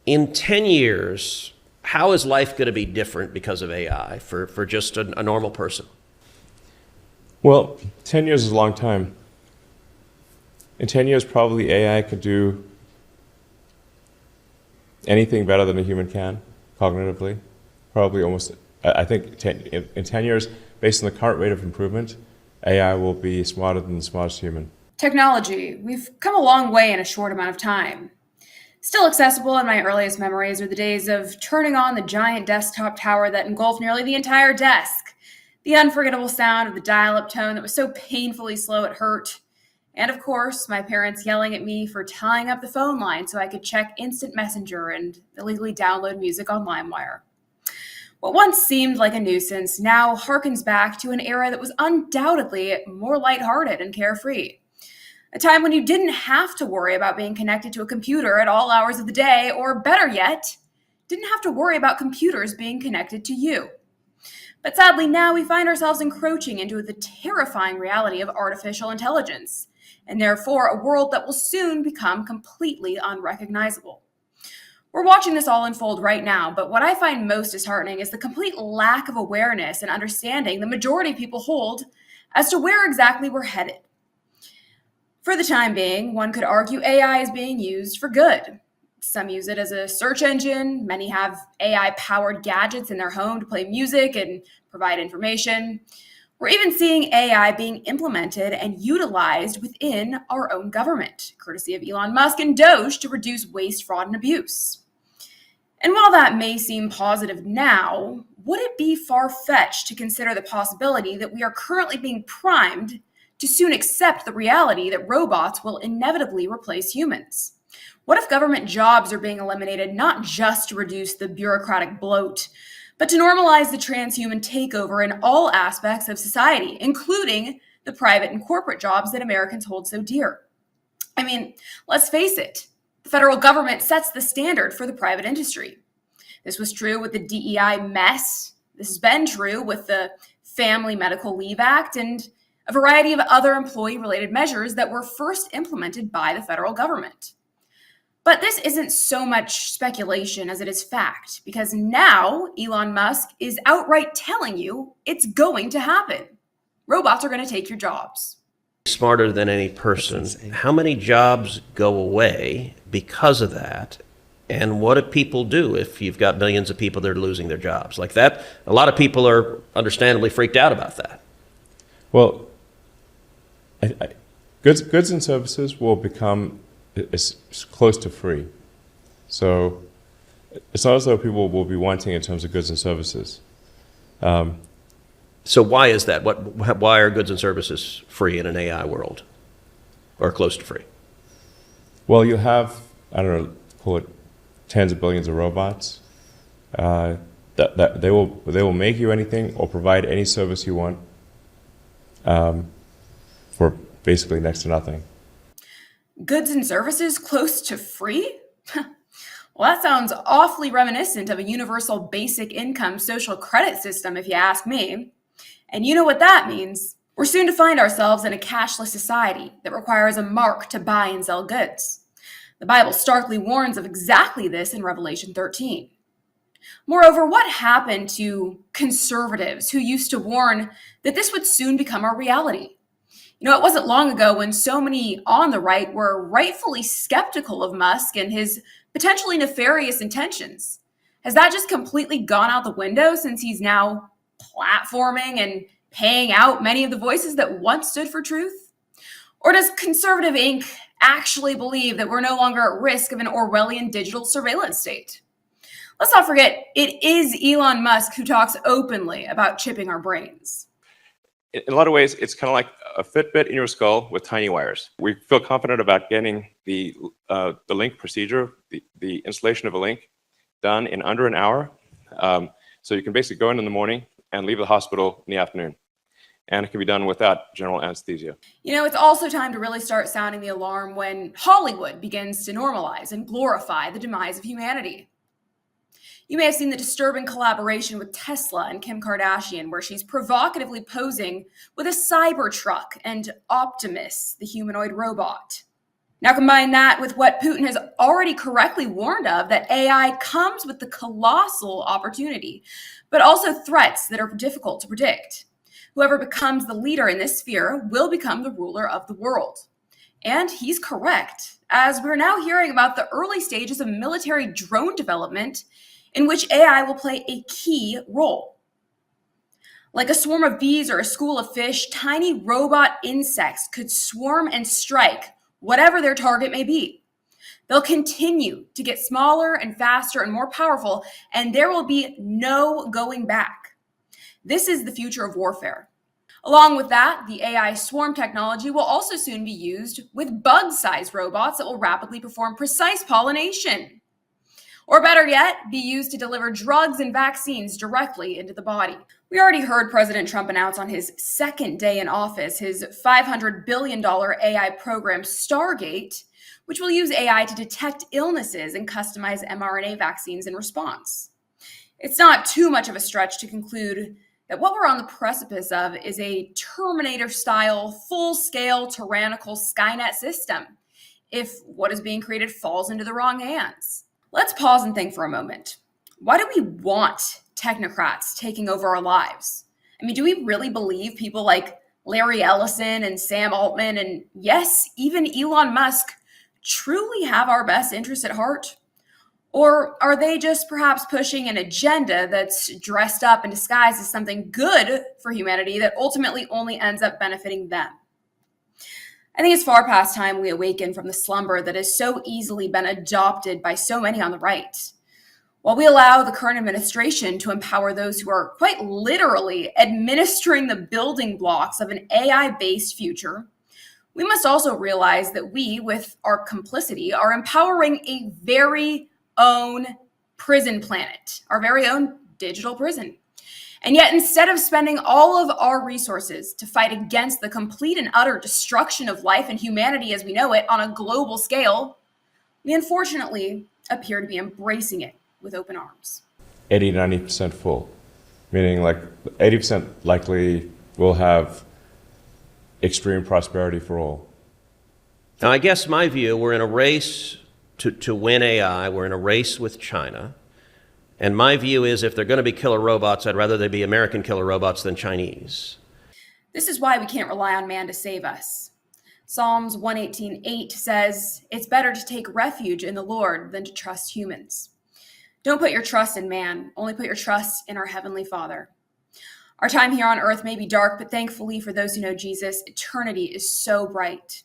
In 10 years, how is life going to be different because of AI for just a normal person? Well, 10 years is a long time. In 10 years, probably AI could do anything better than a human can, cognitively. Probably almost, I think in 10 years, based on the current rate of improvement, AI will be smarter than the smartest human. Technology. We've come a long way in a short amount of time. Still accessible in my earliest memories are the days of turning on the giant desktop tower that engulfed nearly the entire desk, the unforgettable sound of the dial-up tone that was so painfully slow it hurt, and of course, my parents yelling at me for tying up the phone line so I could check Instant Messenger and illegally download music on LimeWire. What once seemed like a nuisance now harkens back to an era that was undoubtedly more lighthearted and carefree. A time when you didn't have to worry about being connected to a computer at all hours of the day, or better yet, didn't have to worry about computers being connected to you. But sadly, now we find ourselves encroaching into the terrifying reality of artificial intelligence, and therefore a world that will soon become completely unrecognizable. We're watching this all unfold right now, but what I find most disheartening is the complete lack of awareness and understanding the majority of people hold as to where exactly we're headed. For the time being, one could argue AI is being used for good. Some use it as a search engine. Many have AI-powered gadgets in their home to play music and provide information. We're even seeing AI being implemented and utilized within our own government, courtesy of Elon Musk and Doge, to reduce waste, fraud, and abuse. And while that may seem positive now, would it be far-fetched to consider the possibility that we are currently being primed to soon accept the reality that robots will inevitably replace humans? What if government jobs are being eliminated not just to reduce the bureaucratic bloat, but to normalize the transhuman takeover in all aspects of society, including the private and corporate jobs that Americans hold so dear? I mean, let's face it, the federal government sets the standard for the private industry. This was true with the DEI mess. This has been true with the Family Medical Leave Act and a variety of other employee-related measures that were first implemented by the federal government. But this isn't so much speculation as it is fact, because now Elon Musk is outright telling you it's going to happen. Robots are going to take your jobs. Smarter than any person. How many jobs go away because of that? And what do people do if you've got millions of people that are losing their jobs? Like that, a lot of people are understandably freaked out about that. Well, goods and services will become as close to free. So it's not as though people will be wanting in terms of goods and services. So why is that? Why are goods and services free in an AI world, or close to free? Well, you have, I don't know, call it tens of billions of robots. That they will make you anything or provide any service you want for basically next to nothing. Goods and services close to free? Well, that sounds awfully reminiscent of a universal basic income social credit system, if you ask me. And you know what that means. We're soon to find ourselves in a cashless society that requires a mark to buy and sell goods. The Bible starkly warns of exactly this in Revelation 13. Moreover, what happened to conservatives who used to warn that this would soon become our reality? You know, it wasn't long ago when so many on the right were rightfully skeptical of Musk and his potentially nefarious intentions. Has that just completely gone out the window since he's now platforming and paying out many of the voices that once stood for truth? Or does Conservative Inc. actually believe that we're no longer at risk of an Orwellian digital surveillance state? Let's not forget, it is Elon Musk who talks openly about chipping our brains. In a lot of ways, it's kind of like a Fitbit in your skull with tiny wires. We feel confident about getting the link procedure, the installation of a link, done in under an hour. So you can basically go in the morning and leave the hospital in the afternoon. And it can be done without general anesthesia. You know, it's also time to really start sounding the alarm when Hollywood begins to normalize and glorify the demise of humanity. You may have seen the disturbing collaboration with Tesla and Kim Kardashian, where she's provocatively posing with a Cybertruck and Optimus, the humanoid robot. Now combine that with what Putin has already correctly warned of, that AI comes with the colossal opportunity, but also threats that are difficult to predict. Whoever becomes the leader in this sphere will become the ruler of the world. And he's correct, as we're now hearing about the early stages of military drone development in which AI will play a key role. Like a swarm of bees or a school of fish, tiny robot insects could swarm and strike whatever their target may be. They'll continue to get smaller and faster and more powerful, and there will be no going back. This is the future of warfare. Along with that, the AI swarm technology will also soon be used with bug-sized robots that will rapidly perform precise pollination. Or better yet, be used to deliver drugs and vaccines directly into the body. We already heard President Trump announce on his second day in office his $500 billion AI program, Stargate, which will use AI to detect illnesses and customize mRNA vaccines in response. It's not too much of a stretch to conclude that what we're on the precipice of is a Terminator-style, full-scale, tyrannical Skynet system, if what is being created falls into the wrong hands. Let's pause and think for a moment. Why do we want technocrats taking over our lives? I mean, do we really believe people like Larry Ellison and Sam Altman and, yes, even Elon Musk truly have our best interests at heart? Or are they just perhaps pushing an agenda that's dressed up and disguised as something good for humanity that ultimately only ends up benefiting them? I think it's far past time we awaken from the slumber that has so easily been adopted by so many on the right. While we allow the current administration to empower those who are quite literally administering the building blocks of an AI-based future, we must also realize that we, with our complicity, are empowering a very own prison planet, our very own digital prison. And yet, instead of spending all of our resources to fight against the complete and utter destruction of life and humanity as we know it on a global scale, we unfortunately appear to be embracing it with open arms. 80-90% full, meaning like 80% likely will have extreme prosperity for all. Now, I guess my view, we're in a race to win AI. We're in a race with China. And my view is if they're going to be killer robots, I'd rather they be American killer robots than Chinese. This is why we can't rely on man to save us. Psalms 118:8 says, "It's better to take refuge in the Lord than to trust humans." Don't put your trust in man, only put your trust in our Heavenly Father. Our time here on earth may be dark, but thankfully for those who know Jesus, eternity is so bright.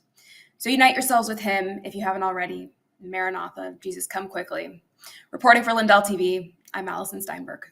So unite yourselves with him if you haven't already. Maranatha, Jesus come quickly. Reporting for Lindell TV, I'm Allison Steinberg.